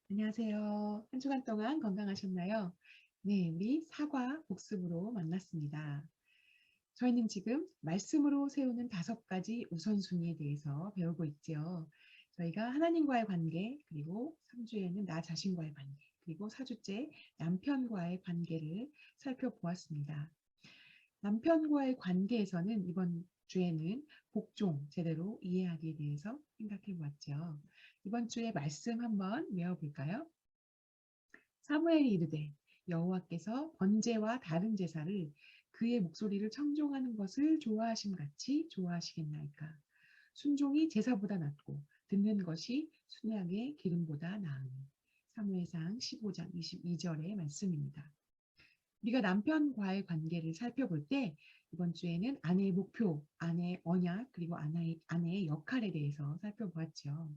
안녕하세요. 한 주간 동안 건강하셨나요? 네, 우리 사과 복습으로 만났습니다. 저희는 지금 말씀으로 세우는 5가지 우선순위에 대해서 배우고 있지요. 저희가 하나님과의 관계, 그리고 3주에는 나 자신과의 관계, 그리고 4주째 남편과의 관계를 살펴보았습니다. 남편과의 관계에서는 이번 주에는 복종 제대로 이해하기에 대해서 생각해 보았죠. 이번 주에 말씀 한번 외워볼까요? 사무엘이 이르되 여호와께서 번제와 다른 제사를 그의 목소리를 청종하는 것을 좋아하심 같이 좋아하시겠나이까. 순종이 제사보다 낫고 듣는 것이 순양의 기름보다 나으니. 사무엘상 15장 22절의 말씀입니다. 우리가 남편과의 관계를 살펴볼 때 이번 주에는 아내의 목표, 아내의 언약, 그리고 아내의 역할에 대해서 살펴보았죠.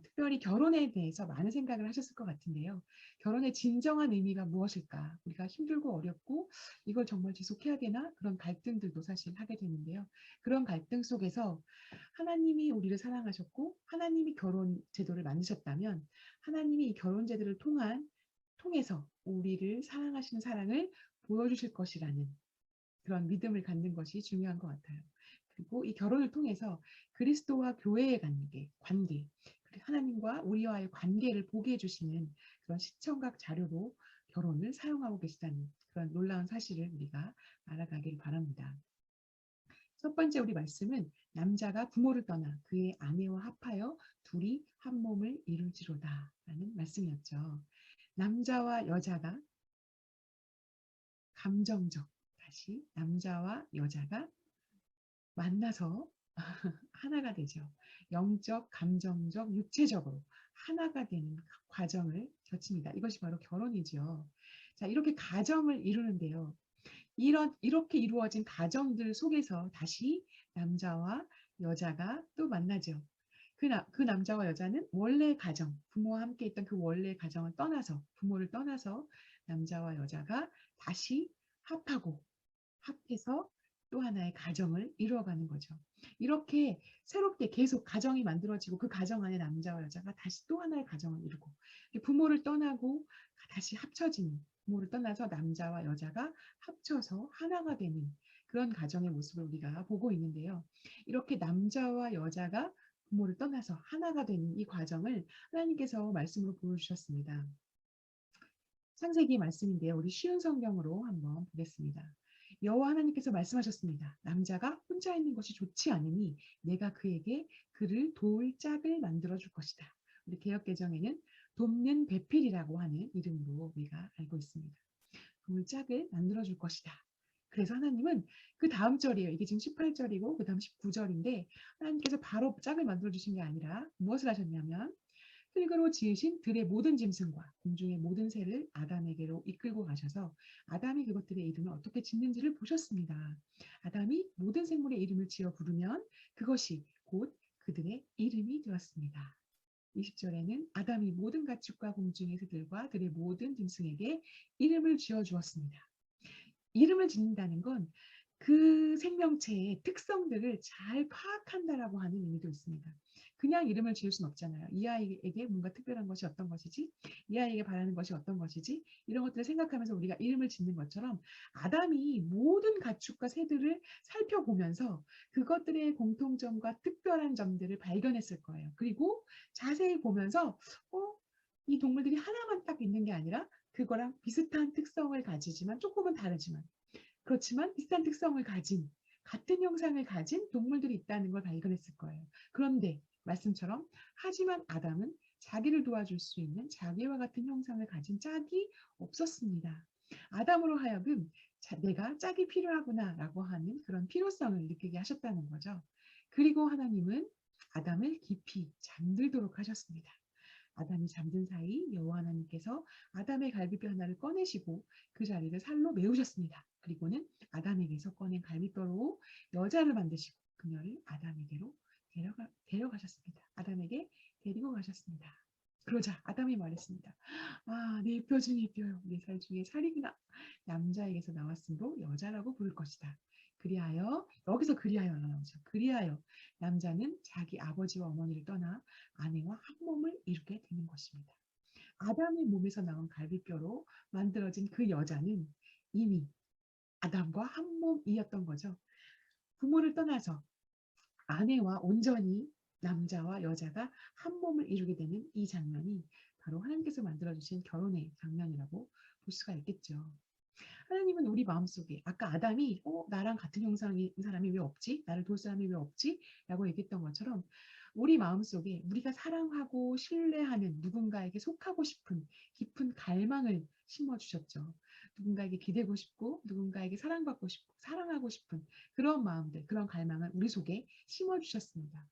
특별히 결혼에 대해서 많은 생각을 하셨을 것 같은데요. 결혼의 진정한 의미가 무엇일까? 우리가 힘들고 어렵고 이걸 정말 지속해야 되나? 그런 갈등들도 사실 하게 되는데요. 그런 갈등 속에서 하나님이 우리를 사랑하셨고 하나님이 결혼 제도를 만드셨다면 하나님이 이 결혼 제도를 통해서 우리를 사랑하시는 사랑을 보여주실 것이라는 그런 믿음을 갖는 것이 중요한 것 같아요. 그리고 이 결혼을 통해서 그리스도와 교회의 관계, 그리고 하나님과 우리와의 관계를 보게 해주시는 그런 시청각 자료로 결혼을 사용하고 계시다는 그런 놀라운 사실을 우리가 알아가길 바랍니다. 첫 번째 우리 말씀은 남자가 부모를 떠나 그의 아내와 합하여 둘이 한 몸을 이룰지로다 라는 말씀이었죠. 남자와 여자가 감정적, 다시 남자와 여자가 만나서 하나가 되죠. 영적, 감정적, 육체적으로 하나가 되는 과정을 거칩니다. 이것이 바로 결혼이죠. 자, 이렇게 가정을 이루는데요. 이렇게 이루어진 가정들 속에서 다시 남자와 여자가 또 만나죠. 그 남자와 여자는 원래 가정, 부모와 함께 있던 그 원래 가정을 떠나서, 부모를 떠나서 남자와 여자가 다시 합하고, 합해서 또 하나의 가정을 이루어가는 거죠. 이렇게 새롭게 계속 가정이 만들어지고 그 가정 안에 남자와 여자가 다시 또 하나의 가정을 이루고 부모를 떠나고 다시 합쳐지는 부모를 떠나서 남자와 여자가 합쳐서 하나가 되는 그런 가정의 모습을 우리가 보고 있는데요. 이렇게 남자와 여자가 부모를 떠나서 하나가 되는 이 과정을 하나님께서 말씀으로 보여주셨습니다. 창세기 말씀인데요. 우리 쉬운 성경으로 한번 보겠습니다. 여호와 하나님께서 말씀하셨습니다. 남자가 혼자 있는 것이 좋지 않으니 내가 그에게 그를 도울 짝을 만들어 줄 것이다. 우리 개역개정에는 돕는 배필이라고 하는 이름으로 우리가 알고 있습니다. 도울 짝을 만들어 줄 것이다. 그래서 하나님은 그 다음 절이에요. 이게 지금 18절이고 그 다음 19절인데 하나님께서 바로 짝을 만들어 주신 게 아니라 무엇을 하셨냐면 흙으로 지으신 들의 모든 짐승과 공중의 모든 새를 아담에게로 이끌고 가셔서 아담이 그것들의 이름을 어떻게 짓는지를 보셨습니다. 아담이 모든 생물의 이름을 지어 부르면 그것이 곧 그들의 이름이 되었습니다. 20절에는 아담이 모든 가축과 공중의 새들과 들의 모든 짐승에게 이름을 지어 주었습니다. 이름을 짓는다는 건 그 생명체의 특성들을 잘 파악한다라고 하는 의미도 있습니다. 그냥 이름을 지을 수는 없잖아요. 이 아이에게 뭔가 특별한 것이 어떤 것이지? 이 아이에게 바라는 것이 어떤 것이지? 이런 것들을 생각하면서 우리가 이름을 짓는 것처럼 아담이 모든 가축과 새들을 살펴보면서 그것들의 공통점과 특별한 점들을 발견했을 거예요. 그리고 자세히 보면서 이 동물들이 하나만 딱 있는 게 아니라 그거랑 비슷한 특성을 가지지만 조금은 다르지만 그렇지만 비슷한 특성을 가진 같은 형상을 가진 동물들이 있다는 걸 발견했을 거예요. 그런데 말씀처럼 하지만 아담은 자기를 도와줄 수 있는 자기와 같은 형상을 가진 짝이 없었습니다. 아담으로 하여금 내가 짝이 필요하구나라고 하는 그런 필요성을 느끼게 하셨다는 거죠. 그리고 하나님은 아담을 깊이 잠들도록 하셨습니다. 아담이 잠든 사이 여호와 하나님께서 아담의 갈비뼈 하나를 꺼내시고 그 자리를 살로 메우셨습니다. 그리고는 아담에게서 꺼낸 갈비뼈로 여자를 만드시고 그녀를 아담에게로 데려가셨습니다. 아담에게 데리고 가셨습니다. 그러자 아담이 말했습니다. 아, 내 뼈 중에 뼈요. 내 살 중에 살이구나. 남자에게서 나왔으므로 여자라고 부를 것이다. 그리하여 여기서 그리하여가 나오죠. 그리하여 남자는 자기 아버지와 어머니를 떠나 아내와 한 몸을 이루게 되는 것입니다. 아담의 몸에서 나온 갈비뼈로 만들어진 그 여자는 이미 아담과 한 몸이었던 거죠. 부모를 떠나서 아내와 온전히 남자와 여자가 한 몸을 이루게 되는 이 장면이 바로 하나님께서 만들어주신 결혼의 장면이라고 볼 수가 있겠죠. 하나님은 우리 마음속에 아까 아담이 나랑 같은 형상인 사람이 왜 없지? 나를 도울 사람이 왜 없지? 라고 얘기했던 것처럼 우리 마음속에 우리가 사랑하고 신뢰하는 누군가에게 속하고 싶은 깊은 갈망을 심어주셨죠. 누군가에게 기대고 싶고 누군가에게 사랑받고 싶고 사랑하고 싶은 그런 마음들, 그런 갈망을 우리 속에 심어주셨습니다.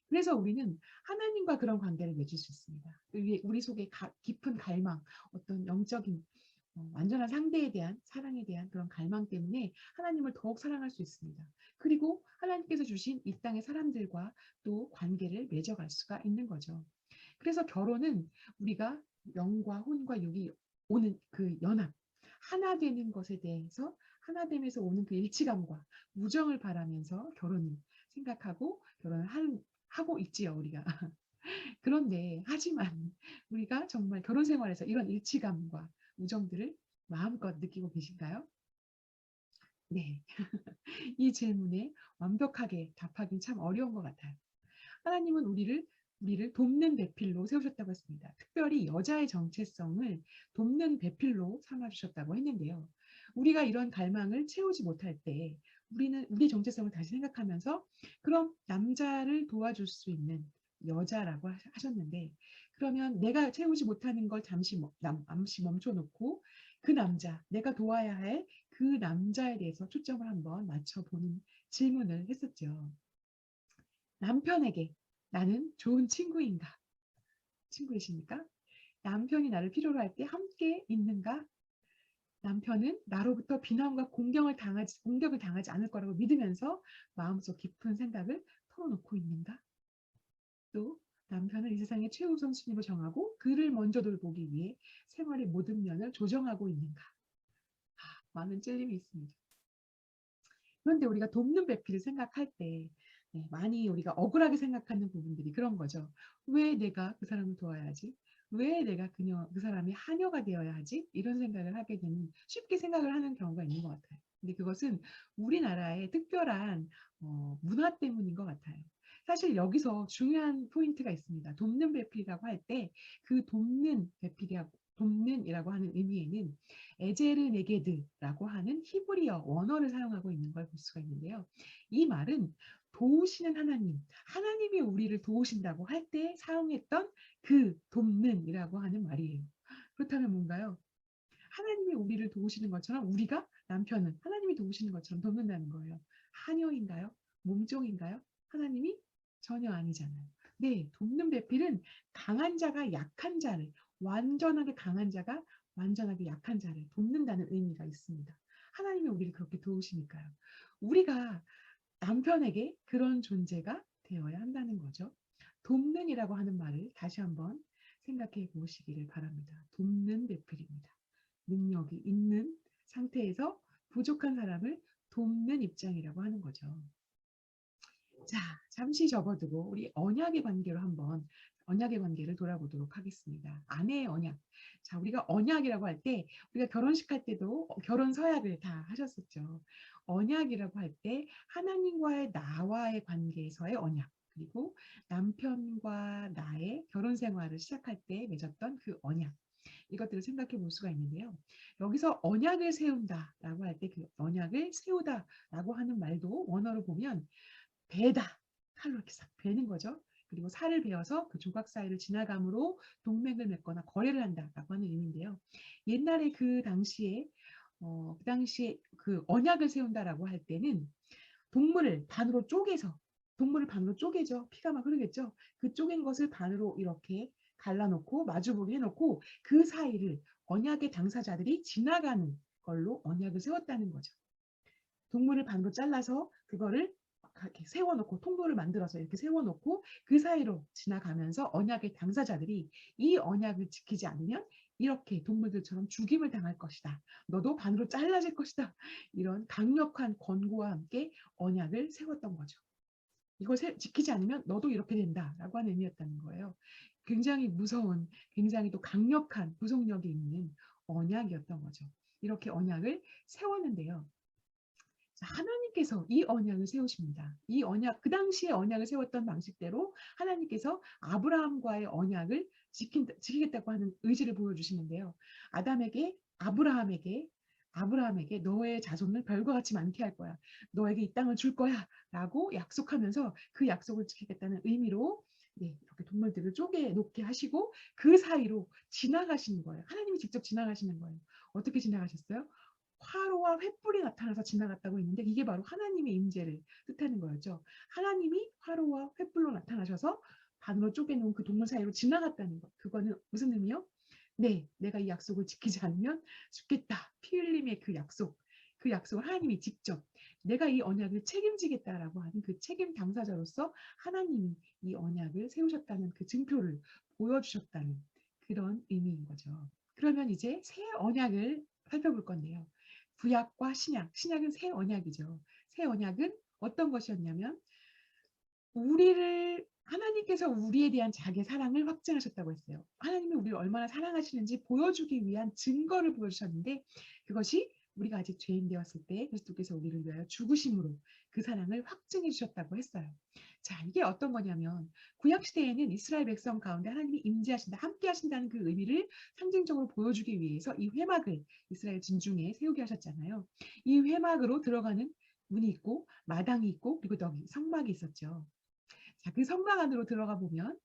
그래서 우리는 하나님과 그런 관계를 맺을 수 있습니다. 우리 속에 깊은 갈망, 어떤 영적인 완전한 상대에 대한 사랑에 대한 그런 갈망 때문에 하나님을 더욱 사랑할 수 있습니다. 그리고 하나님께서 주신 이 땅의 사람들과 또 관계를 맺어갈 수가 있는 거죠. 그래서 결혼은 우리가 영과 혼과 육이 오는 그 연합, 하나 되는 것에 대해서 하나됨에서 오는 그 일치감과 우정을 바라면서 결혼을 생각하고 결혼을 하고 있지요, 우리가. 그런데 하지만 우리가 정말 결혼 생활에서 이런 일치감과 우정들을 마음껏 느끼고 계신가요? 네. 이 질문에 완벽하게 답하기는 참 어려운 것 같아요. 하나님은 우리를 돕는 배필로 세우셨다고 했습니다. 특별히 여자의 정체성을 돕는 배필로 삼아주셨다고 했는데요. 우리가 이런 갈망을 채우지 못할 때 우리는 우리 정체성을 다시 생각하면서 그럼 남자를 도와줄 수 있는 여자라고 하셨는데 그러면 내가 채우지 못하는 걸 잠시 멈춰놓고 그 남자, 내가 도와야 할 그 남자에 대해서 초점을 한번 맞춰보는 질문을 했었죠. 남편에게 나는 좋은 친구인가? 친구이십니까? 남편이 나를 필요로 할 때 함께 있는가? 남편은 나로부터 비난과 공격을 당하지 않을 거라고 믿으면서 마음속 깊은 생각을 털어놓고 있는가? 또 남편은 이 세상의 최우선순위로 정하고 그를 먼저 돌보기 위해 생활의 모든 면을 조정하고 있는가? 많은 찔림이 있습니다. 그런데 우리가 돕는 배필을 생각할 때 많이 우리가 억울하게 생각하는 부분들이 그런 거죠. 왜 내가 그 사람을 도와야 하지? 왜 내가 그 사람이 하녀가 되어야 하지? 이런 생각을 하게 되는, 쉽게 생각을 하는 경우가 있는 것 같아요. 근데 그것은 우리나라의 특별한 문화 때문인 것 같아요. 사실 여기서 중요한 포인트가 있습니다. 돕는 배필이라고 할 때 그 돕는이라고 하는 의미에는 에제르네게드라고 하는 히브리어 원어를 사용하고 있는 걸 볼 수가 있는데요. 이 말은 도우시는 하나님, 하나님이 우리를 도우신다고 할 때 사용했던 그 돕는이라고 하는 말이에요. 그렇다면 뭔가요? 하나님이 우리를 도우시는 것처럼 우리가 남편은 하나님이 도우시는 것처럼 돕는다는 거예요. 하녀인가요? 몸종인가요? 하나님이 전혀 아니잖아요. 네, 돕는 배필은 강한 자가 약한 자를, 완전하게 강한 자가 완전하게 약한 자를 돕는다는 의미가 있습니다. 하나님이 우리를 그렇게 도우시니까요. 우리가 남편에게 그런 존재가 되어야 한다는 거죠. 돕는이라고 하는 말을 다시 한번 생각해 보시기를 바랍니다. 돕는 배필입니다. 능력이 있는 상태에서 부족한 사람을 돕는 입장이라고 하는 거죠. 자, 잠시 접어두고 우리 언약의 관계를 돌아보도록 하겠습니다. 아내의 언약. 자, 우리가 언약이라고 할 때 우리가 결혼식 할 때도 결혼 서약을 다 하셨었죠. 언약이라고 할 때 하나님과의 나와의 관계에서의 언약. 그리고 남편과 나의 결혼 생활을 시작할 때 맺었던 그 언약. 이것들을 생각해 볼 수가 있는데요. 여기서 언약을 세운다라고 할 때 그 언약을 세우다라고 하는 말도 원어로 보면 베다. 칼로 이렇게 싹 베는 거죠. 그리고 살을 베어서 그 조각 사이를 지나감으로 동맹을 맺거나 거래를 한다라고 하는 의미인데요. 옛날에 그 당시에 그 언약을 세운다라고 할 때는 동물을 반으로 쪼개서 동물을 반으로 쪼개죠. 피가 막 흐르겠죠. 그 쪼갠 것을 반으로 이렇게 갈라놓고 마주보게 해놓고 그 사이를 언약의 당사자들이 지나가는 걸로 언약을 세웠다는 거죠. 동물을 반으로 잘라서 그거를 이렇게 세워놓고 통로를 만들어서 이렇게 세워놓고 그 사이로 지나가면서 언약의 당사자들이 이 언약을 지키지 않으면 이렇게 동물들처럼 죽임을 당할 것이다. 너도 반으로 잘라질 것이다. 이런 강력한 권고와 함께 언약을 세웠던 거죠. 이걸 지키지 않으면 너도 이렇게 된다라고 하는 의미였다는 거예요. 굉장히 무서운, 굉장히 또 강력한 구속력이 있는 언약이었던 거죠. 이렇게 언약을 세웠는데요. 하나님께서 이 언약을 세우십니다. 이 언약, 그 당시에 언약을 세웠던 방식대로 하나님께서 아브라함과의 언약을 지키겠다고 하는 의지를 보여주시는데요. 아브라함에게 너의 자손을 별과 같이 많게 할 거야. 너에게 이 땅을 줄 거야. 라고 약속하면서 그 약속을 지키겠다는 의미로 네, 이렇게 동물들을 쪼개 놓게 하시고 그 사이로 지나가시는 거예요. 하나님이 직접 지나가시는 거예요. 어떻게 지나가셨어요? 화로와 횃불이 나타나서 지나갔다고 했는데 이게 바로 하나님의 임재를 뜻하는 거였죠. 하나님이 화로와 횃불로 나타나셔서 반으로 쪼개놓은 그 동물 사이로 지나갔다는 것. 그거는 무슨 의미요? 네, 내가 이 약속을 지키지 않으면 죽겠다. 피 흘림의 그 약속. 그 약속을 하나님이 직접 내가 이 언약을 책임지겠다라고 하는 그 책임 당사자로서 하나님이 이 언약을 세우셨다는 그 증표를 보여주셨다는 그런 의미인 거죠. 그러면 이제 새 언약을 살펴볼 건데요. 구약과 신약, 신약은 새 언약이죠. 새 언약은 어떤 것이었냐면 하나님께서 우리에 대한 자기의 사랑을 확증하셨다고 했어요. 하나님이 우리를 얼마나 사랑하시는지 보여주기 위한 증거를 보여주셨는데 그것이 우리가 아직 죄인 되었을 때 그리스도께서 우리를 위하여 죽으심으로 그 사랑을 확증해 주셨다고 했어요. 자, 이게 어떤 거냐면 구약 시대에는 이스라엘 백성 가운데 하나님이 임재하신다, 함께 하신다는 그 의미를 상징적으로 보여주기 위해서 이 회막을 이스라엘 진중에 세우게 하셨잖아요. 이 회막으로 들어가는 문이 있고 마당이 있고 그리고 여기 성막이 있었죠. 자, 그 성막 안으로 들어가 보면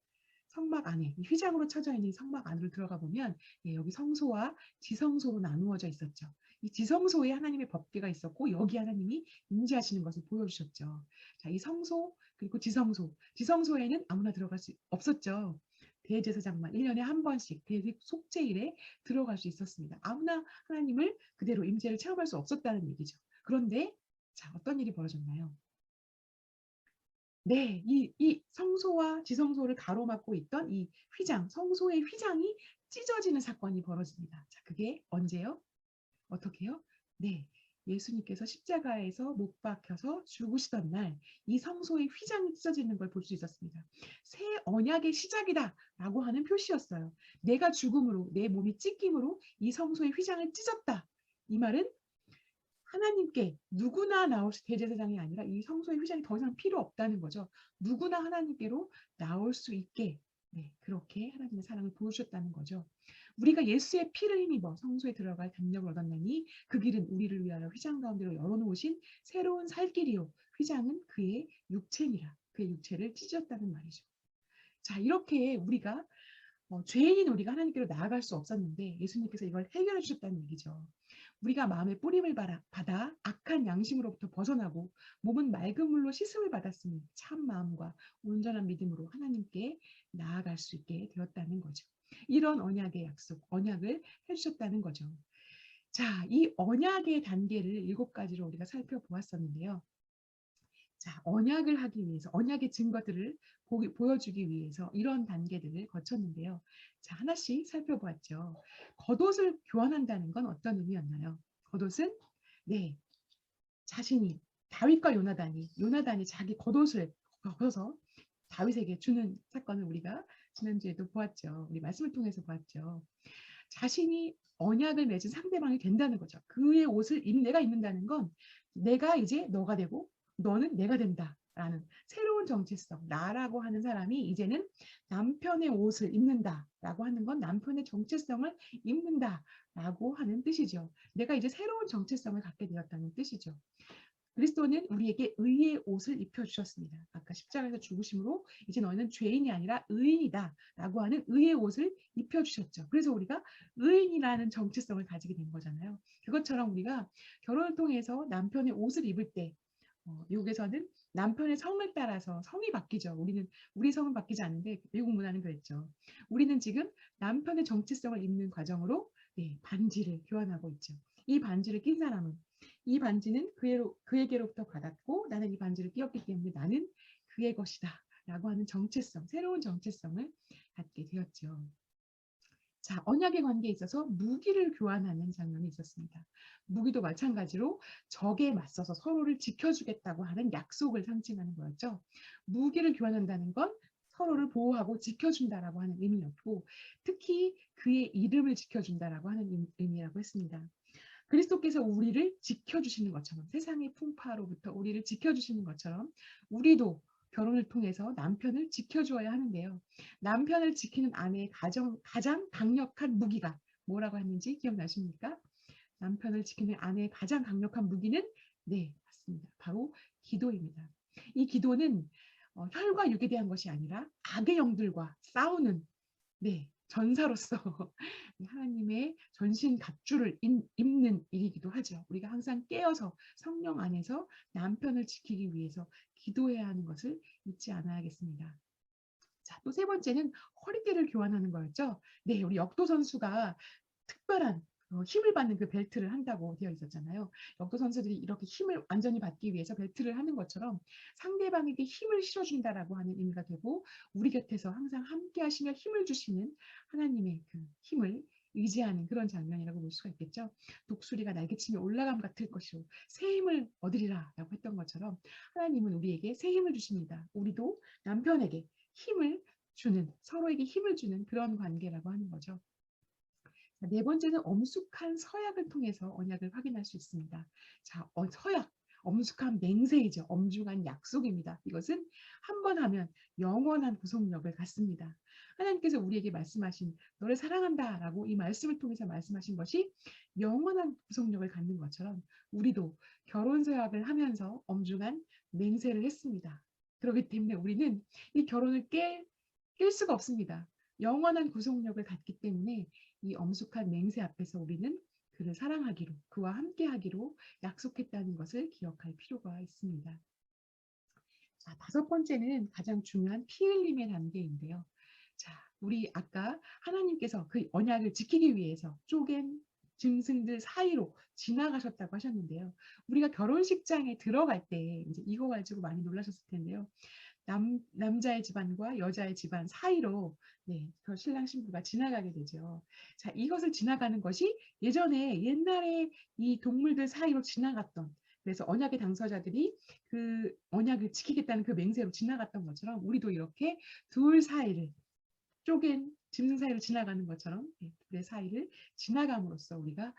성막 안에 이 휘장으로 쳐져 있는 성막 안으로 들어가 보면 예, 여기 성소와 지성소로 나누어져 있었죠. 이 지성소에 하나님의 법궤가 있었고 여기 하나님이 임재하시는 것을 보여주셨죠. 자, 이 성소 그리고 지성소에는 아무나 들어갈 수 없었죠. 대제사장만 1년에 한 번씩 속죄일에 들어갈 수 있었습니다. 아무나 하나님을 그대로 임재를 체험할 수 없었다는 얘기죠. 그런데 자, 어떤 일이 벌어졌나요? 네, 이 성소와 지성소를 가로막고 있던 이 휘장, 성소의 휘장이 찢어지는 사건이 벌어집니다. 자, 그게 언제요? 어떻게요? 네, 예수님께서 십자가에서 못 박혀서 죽으시던 날, 이 성소의 휘장이 찢어지는 걸 볼 수 있었습니다. 새 언약의 시작이다라고 하는 표시였어요. 내가 죽음으로, 내 몸이 찢김으로 이 성소의 휘장을 찢었다. 이 말은 하나님께 누구나 나올 수 대제사장이 아니라 이 성소의 휘장이 더 이상 필요 없다는 거죠. 누구나 하나님께로 나올 수 있게 네, 그렇게 하나님의 사랑을 보여주셨다는 거죠. 우리가 예수의 피를 힘입어 성소에 들어갈 담력을 얻었나니 그 길은 우리를 위하여 휘장 가운데로 열어놓으신 새로운 살 길이요. 휘장은 그의 육체니라. 그의 육체를 찢었다는 말이죠. 자, 이렇게 우리가 죄인인 우리가 하나님께로 나아갈 수 없었는데 예수님께서 이걸 해결해 주셨다는 얘기죠. 우리가 마음의 뿌림을 받아 악한 양심으로부터 벗어나고 몸은 맑은 물로 씻음을 받았으니 참 마음과 온전한 믿음으로 하나님께 나아갈 수 있게 되었다는 거죠. 이런 언약의 약속, 언약을 해주셨다는 거죠. 자, 이 언약의 단계를 7가지로 우리가 살펴보았었는데요. 자, 언약을 하기 위해서, 언약의 증거들을 보여주기 위해서 이런 단계들을 거쳤는데요. 자, 하나씩 살펴보았죠. 겉옷을 교환한다는 건 어떤 의미였나요? 겉옷은, 네, 자신이, 다윗과 요나단이 자기 겉옷을 벗어서 다윗에게 주는 사건을 우리가 지난주에도 보았죠. 우리 말씀을 통해서 보았죠. 자신이 언약을 맺은 상대방이 된다는 거죠. 그의 옷을 내가 입는다는 건 내가 이제 너가 되고 너는 내가 된다라는 새로운 정체성. 나라고 하는 사람이 이제는 남편의 옷을 입는다라고 하는 건 남편의 정체성을 입는다라고 하는 뜻이죠. 내가 이제 새로운 정체성을 갖게 되었다는 뜻이죠. 그리스도는 우리에게 의의 옷을 입혀주셨습니다. 아까 십자가에서 죽으심으로 이제 너희는 죄인이 아니라 의인이다 라고 하는 의의 옷을 입혀주셨죠. 그래서 우리가 의인이라는 정체성을 가지게 된 거잖아요. 그것처럼 우리가 결혼을 통해서 남편의 옷을 입을 때 미국에서는 남편의 성을 따라서 성이 바뀌죠. 우리 성은 바뀌지 않는데 미국 문화는 그랬죠. 우리는 지금 남편의 정체성을 입는 과정으로 네, 반지를 교환하고 있죠. 이 반지를 낀 사람은 이 반지는 그에게로부터 받았고 나는 이 반지를 끼었기 때문에 나는 그의 것이다 라고 하는 정체성, 새로운 정체성을 갖게 되었죠. 자, 언약의 관계에 있어서 무기를 교환하는 장면이 있었습니다. 무기도 마찬가지로 적에 맞서서 서로를 지켜주겠다고 하는 약속을 상징하는 거였죠. 무기를 교환한다는 건 서로를 보호하고 지켜준다라고 하는 의미였고, 특히 그의 이름을 지켜준다라고 하는 의미라고 했습니다. 그리스도께서 우리를 지켜주시는 것처럼, 세상의 풍파로부터 우리를 지켜주시는 것처럼 우리도 결혼을 통해서 남편을 지켜주어야 하는데요. 남편을 지키는 아내의 가장 강력한 무기가 뭐라고 했는지 기억나십니까? 남편을 지키는 아내의 가장 강력한 무기는, 네, 맞습니다. 바로 기도입니다. 이 기도는 혈과 육에 대한 것이 아니라 악의 영들과 싸우는, 네, 전사로서 하나님의 전신 갑주를 입는 일이기도 하죠. 우리가 항상 깨어서 성령 안에서 남편을 지키기 위해서 기도해야 하는 것을 잊지 않아야겠습니다. 자, 또 세 번째는 허리띠를 교환하는 거였죠. 네, 우리 역도 선수가 특별한 힘을 받는 그 벨트를 한다고 되어 있었잖아요. 역도 선수들이 이렇게 힘을 완전히 받기 위해서 벨트를 하는 것처럼 상대방에게 힘을 실어준다라고 하는 의미가 되고, 우리 곁에서 항상 함께 하시며 힘을 주시는 하나님의 그 힘을 의지하는 그런 장면이라고 볼 수가 있겠죠. 독수리가 날개치며 올라감 같을 것이요 새 힘을 얻으리라 라고 했던 것처럼, 하나님은 우리에게 새 힘을 주십니다. 우리도 남편에게 힘을 주는, 서로에게 힘을 주는 그런 관계라고 하는 거죠. 네 번째는 엄숙한 서약을 통해서 언약을 확인할 수 있습니다. 자, 서약, 엄숙한 맹세이죠. 엄중한 약속입니다. 이것은 한 번 하면 영원한 구속력을 갖습니다. 하나님께서 우리에게 말씀하신 너를 사랑한다라고 이 말씀을 통해서 말씀하신 것이 영원한 구속력을 갖는 것처럼, 우리도 결혼 서약을 하면서 엄중한 맹세를 했습니다. 그렇기 때문에 우리는 이 결혼을 깰 수가 없습니다. 영원한 구속력을 갖기 때문에 이 엄숙한 맹세 앞에서 우리는 그를 사랑하기로, 그와 함께하기로 약속했다는 것을 기억할 필요가 있습니다. 자, 다섯 번째는 가장 중요한 피 흘림의 단계인데요. 자, 우리 아까 하나님께서 그 언약을 지키기 위해서 쪼갠 짐승들 사이로 지나가셨다고 하셨는데요. 우리가 결혼식장에 들어갈 때 이제 이거 가지고 많이 놀라셨을 텐데요. 남자의 집안과 여자의 집안 사이로, 네, 그 신랑 신부가 지나가게 되죠. 자, 이것을 지나가는 것이 예전에 옛날에 이 동물들 사이로 지나갔던, 그래서 언약의 당사자들이 그 언약을 지키겠다는 그 맹세로 지나갔던 것처럼, 우리도 이렇게 둘 사이를, 쪼갠 짐승 사이로 지나가는 것처럼 둘의 사이를 지나감으로써 우리가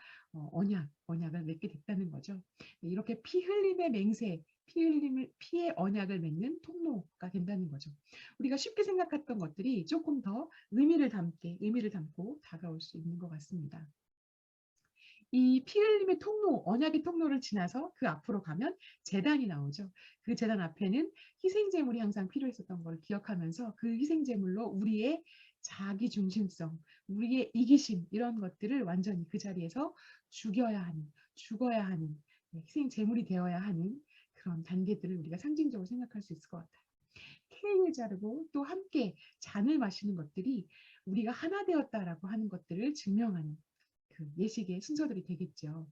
언약을 맺게 됐다는 거죠. 이렇게 피 흘림의 맹세, 피의 언약을 맺는 통로가 된다는 거죠. 우리가 쉽게 생각했던 것들이 조금 더 의미를 담고 다가올 수 있는 것 같습니다. 이 피 흘림의 통로, 언약의 통로를 지나서 그 앞으로 가면 제단이 나오죠. 그 제단 앞에는 희생제물이 항상 필요했었던 걸 기억하면서, 그 희생제물로 우리의 자기 중심성, 우리의 이기심, 이런 것들을 완전히 그 자리에서 죽어야 하는 희생제물이 되어야 하는 그런 단계들을 우리가 상징적으로 생각할 수 있을 것 같아요. 케이크를 자르고 또 함께 잔을 마시는 것들이 우리가 하나 되었다라고 하는 것들을 증명하는 그 예식의 순서들이 되겠죠.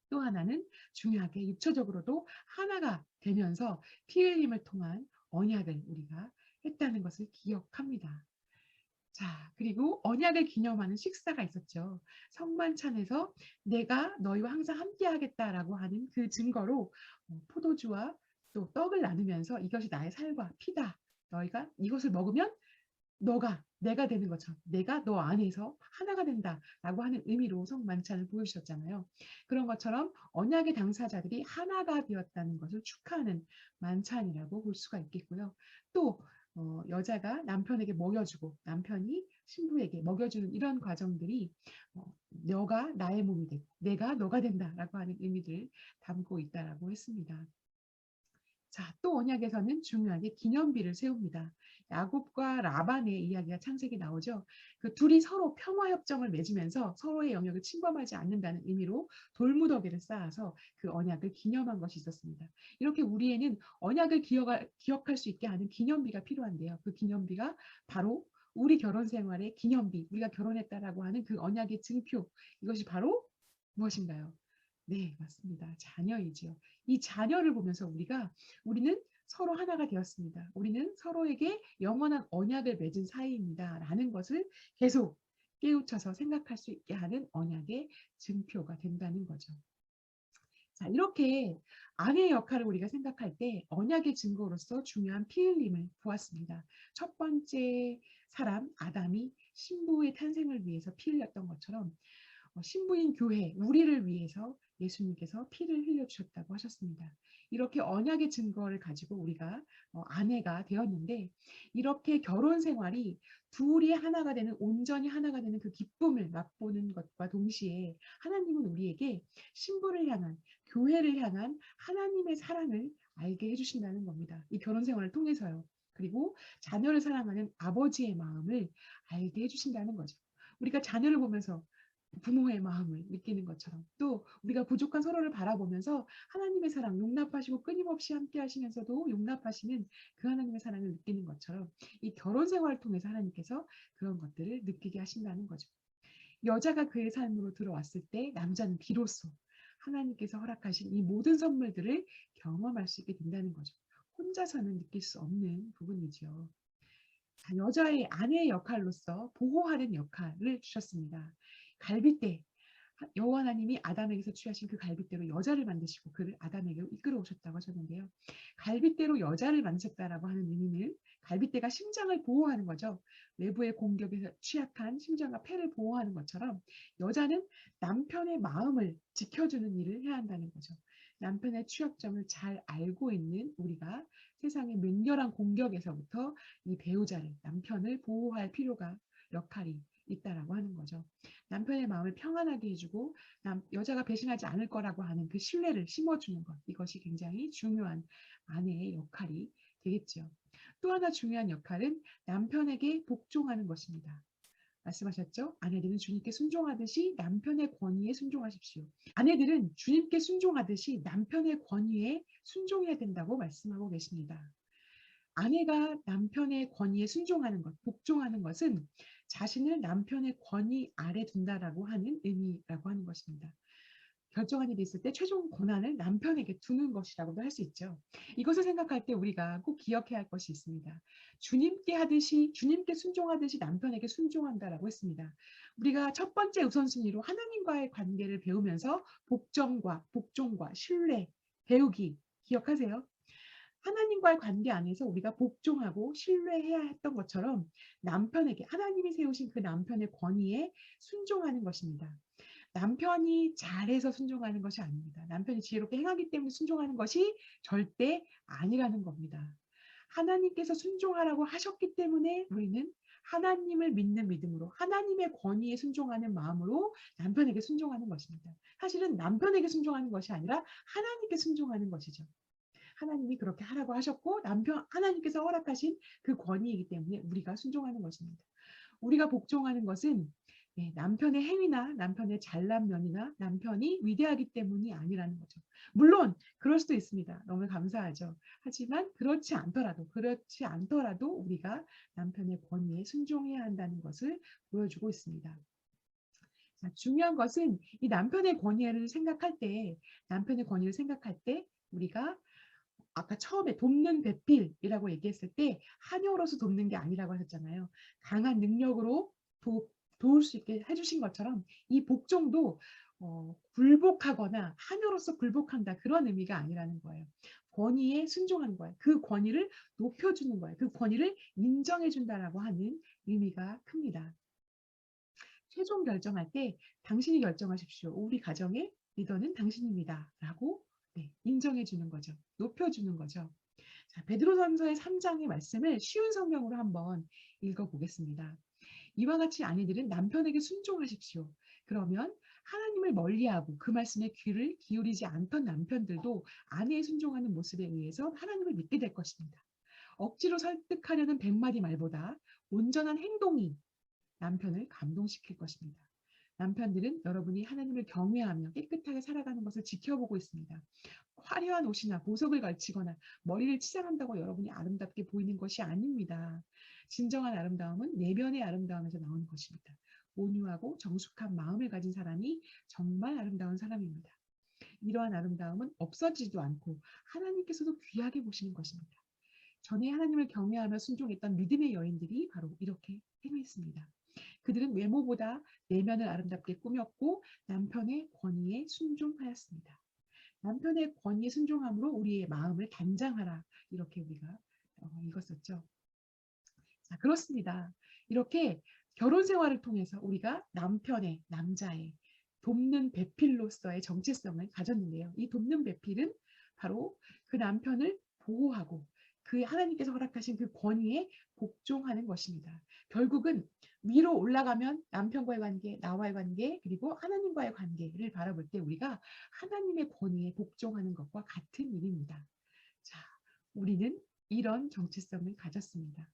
또 하나는 중요하게 육체적으로도 하나가 되면서 피 흘림을 통한 언약을 우리가 했다는 것을 기억합니다. 자, 그리고 언약을 기념하는 식사가 있었죠. 성만찬에서 내가 너희와 항상 함께 하겠다라고 하는 그 증거로 포도주와 또 떡을 나누면서 이것이 나의 살과 피다. 너희가 이것을 먹으면 내가 되는 것처럼 내가 너 안에서 하나가 된다라고 하는 의미로 성만찬을 보여주셨잖아요. 그런 것처럼 언약의 당사자들이 하나가 되었다는 것을 축하하는 만찬이라고 볼 수가 있겠고요. 또 여자가 남편에게 먹여주고 남편이 신부에게 먹여주는 이런 과정들이 너가 나의 몸이 되고 내가 너가 된다라고 하는 의미를 담고 있다라고 했습니다. 자, 또 언약에서는 중요하게 기념비를 세웁니다. 야곱과 라반의 이야기가 창세기 나오죠. 그 둘이 서로 평화협정을 맺으면서 서로의 영역을 침범하지 않는다는 의미로 돌무더기를 쌓아서 그 언약을 기념한 것이 있었습니다. 이렇게 우리에는 언약을 기억할 수 있게 하는 기념비가 필요한데요. 그 기념비가 바로 우리 결혼 생활의 기념비, 우리가 결혼했다라고 하는 그 언약의 증표, 이것이 바로 무엇인가요? 네, 맞습니다. 자녀이지요. 이 자녀를 보면서 우리는 서로 하나가 되었습니다. 우리는 서로에게 영원한 언약을 맺은 사이입니다. 라는 것을 계속 깨우쳐서 생각할 수 있게 하는 언약의 증표가 된다는 거죠. 자, 이렇게 아내의 역할을 우리가 생각할 때 언약의 증거로서 중요한 피 흘림을 보았습니다. 첫 번째 사람 아담이 신부의 탄생을 위해서 피 흘렸던 것처럼 신부인 교회, 우리를 위해서 예수님께서 피를 흘려주셨다고 하셨습니다. 이렇게 언약의 증거를 가지고 우리가 아내가 되었는데, 이렇게 결혼 생활이 둘이 하나가 되는, 온전히 하나가 되는 그 기쁨을 맛보는 것과 동시에 하나님은 우리에게 신부를 향한, 교회를 향한 하나님의 사랑을 알게 해주신다는 겁니다. 이 결혼 생활을 통해서요. 그리고 자녀를 사랑하는 아버지의 마음을 알게 해주신다는 거죠. 우리가 자녀를 보면서 부모의 마음을 느끼는 것처럼, 또 우리가 부족한 서로를 바라보면서 하나님의 사랑, 용납하시고 끊임없이 함께 하시면서도 용납하시는 그 하나님의 사랑을 느끼는 것처럼, 이 결혼 생활을 통해서 하나님께서 그런 것들을 느끼게 하신다는 거죠. 여자가 그의 삶으로 들어왔을 때 남자는 비로소 하나님께서 허락하신 이 모든 선물들을 경험할 수 있게 된다는 거죠. 혼자서는 느낄 수 없는 부분이죠. 여자의 아내의 역할로서 보호하는 역할을 주셨습니다. 갈빗대, 여호와 하나님이 아담에게서 취하신 그 갈빗대로 여자를 만드시고 그를 아담에게로 이끌어 오셨다고 하셨는데요. 갈빗대로 여자를 만드셨다라고 하는 의미는 갈빗대가 심장을 보호하는 거죠. 외부의 공격에서 취약한 심장과 폐를 보호하는 것처럼 여자는 남편의 마음을 지켜주는 일을 해야 한다는 거죠. 남편의 취약점을 잘 알고 있는 우리가 세상의 맹렬한 공격에서부터 이 배우자를, 남편을 보호할 필요가, 역할이 있다라고 하는 거죠. 남편의 마음을 평안하게 해주고 여자가 배신하지 않을 거라고 하는 그 신뢰를 심어주는 것, 이것이 굉장히 중요한 아내의 역할이 되겠죠. 또 하나 중요한 역할은 남편에게 복종하는 것입니다. 말씀하셨죠? 아내들은 주님께 순종하듯이 남편의 권위에 순종하십시오. 아내들은 주님께 순종하듯이 남편의 권위에 순종해야 된다고 말씀하고 계십니다. 아내가 남편의 권위에 순종하는 것, 복종하는 것은 자신을 남편의 권위 아래 둔다라고 하는 의미라고 하는 것입니다. 결정한 일이 있을 때 최종 권한을 남편에게 두는 것이라고도 할 수 있죠. 이것을 생각할 때 우리가 꼭 기억해야 할 것이 있습니다. 주님께 순종하듯이 남편에게 순종한다라고 했습니다. 우리가 첫 번째 우선순위로 하나님과의 관계를 배우면서 복종과 신뢰, 배우기 기억하세요. 하나님과의 관계 안에서 우리가 복종하고 신뢰해야 했던 것처럼 남편에게 하나님이 세우신 그 남편의 권위에 순종하는 것입니다. 남편이 잘해서 순종하는 것이 아닙니다. 남편이 지혜롭게 행하기 때문에 순종하는 것이 절대 아니라는 겁니다. 하나님께서 순종하라고 하셨기 때문에 우리는 하나님을 믿는 믿음으로 하나님의 권위에 순종하는 마음으로 남편에게 순종하는 것입니다. 사실은 남편에게 순종하는 것이 아니라 하나님께 순종하는 것이죠. 하나님이 그렇게 하라고 하셨고 하나님께서 허락하신 그 권위이기 때문에 우리가 순종하는 것입니다. 우리가 복종하는 것은 남편의 행위나 남편의 잘난 면이나 남편이 위대하기 때문이 아니라는 거죠. 물론 그럴 수도 있습니다. 너무 감사하죠. 하지만 그렇지 않더라도 우리가 남편의 권위에 순종해야 한다는 것을 보여주고 있습니다. 자, 중요한 것은 이 남편의 권위를 생각할 때 우리가 아까 처음에 돕는 배필이라고 얘기했을 때 하녀로서 돕는 게 아니라고 하셨잖아요. 강한 능력으로 도울 수 있게 해주신 것처럼 이 복종도 굴복하거나 하녀로서 굴복한다 그런 의미가 아니라는 거예요. 권위에 순종하는 거예요. 그 권위를 높여주는 거예요. 그 권위를 인정해준다라고 하는 의미가 큽니다. 최종 결정할 때 당신이 결정하십시오. 우리 가정의 리더는 당신입니다. 라고 인정해 주는 거죠. 높여주는 거죠. 자, 베드로전서의 3장의 말씀을 쉬운 성경으로 한번 읽어보겠습니다. 이와 같이 아내들은 남편에게 순종하십시오. 그러면 하나님을 멀리하고 그 말씀에 귀를 기울이지 않던 남편들도 아내에 순종하는 모습에 의해서 하나님을 믿게 될 것입니다. 억지로 설득하려는 100마디 말보다 온전한 행동이 남편을 감동시킬 것입니다. 남편들은 여러분이 하나님을 경외하며 깨끗하게 살아가는 것을 지켜보고 있습니다. 화려한 옷이나 보석을 걸치거나 머리를 치장한다고 여러분이 아름답게 보이는 것이 아닙니다. 진정한 아름다움은 내면의 아름다움에서 나오는 것입니다. 온유하고 정숙한 마음을 가진 사람이 정말 아름다운 사람입니다. 이러한 아름다움은 없어지지도 않고 하나님께서도 귀하게 보시는 것입니다. 전에 하나님을 경외하며 순종했던 믿음의 여인들이 바로 이렇게 행했습니다. 그들은 외모보다 내면을 아름답게 꾸몄고 남편의 권위에 순종하였습니다. 남편의 권위에 순종함으로 우리의 마음을 단장하라. 이렇게 우리가 읽었었죠. 자, 그렇습니다. 이렇게 결혼 생활을 통해서 우리가 남편의, 남자의 돕는 배필로서의 정체성을 가졌는데요. 이 돕는 배필은 바로 그 남편을 보호하고 그 하나님께서 허락하신 그 권위에 복종하는 것입니다. 결국은 위로 올라가면 남편과의 관계, 나와의 관계, 그리고 하나님과의 관계를 바라볼 때 우리가 하나님의 권위에 복종하는 것과 같은 일입니다. 자, 우리는 이런 정체성을 가졌습니다.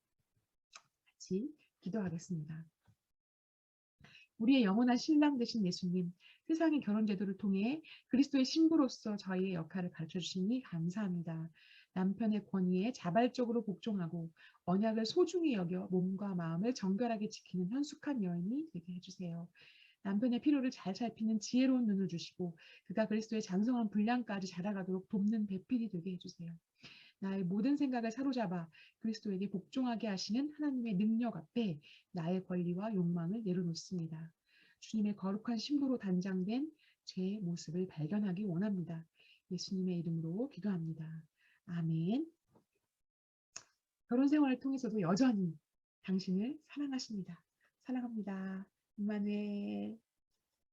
같이 기도하겠습니다. 우리의 영원한 신랑 되신 예수님, 세상의 결혼 제도를 통해 그리스도의 신부로서 저희의 역할을 가르쳐 주시니 감사합니다. 남편의 권위에 자발적으로 복종하고 언약을 소중히 여겨 몸과 마음을 정결하게 지키는 현숙한 여인이 되게 해주세요. 남편의 필요를 잘 살피는 지혜로운 눈을 주시고 그가 그리스도의 장성한 분량까지 자라가도록 돕는 배필이 되게 해주세요. 나의 모든 생각을 사로잡아 그리스도에게 복종하게 하시는 하나님의 능력 앞에 나의 권리와 욕망을 내려놓습니다. 주님의 거룩한 신부로 단장된 제 모습을 발견하기 원합니다. 예수님의 이름으로 기도합니다. 아멘. 결혼 생활을 통해서도 여전히 당신을 사랑하십니다. 사랑합니다. 임마누엘.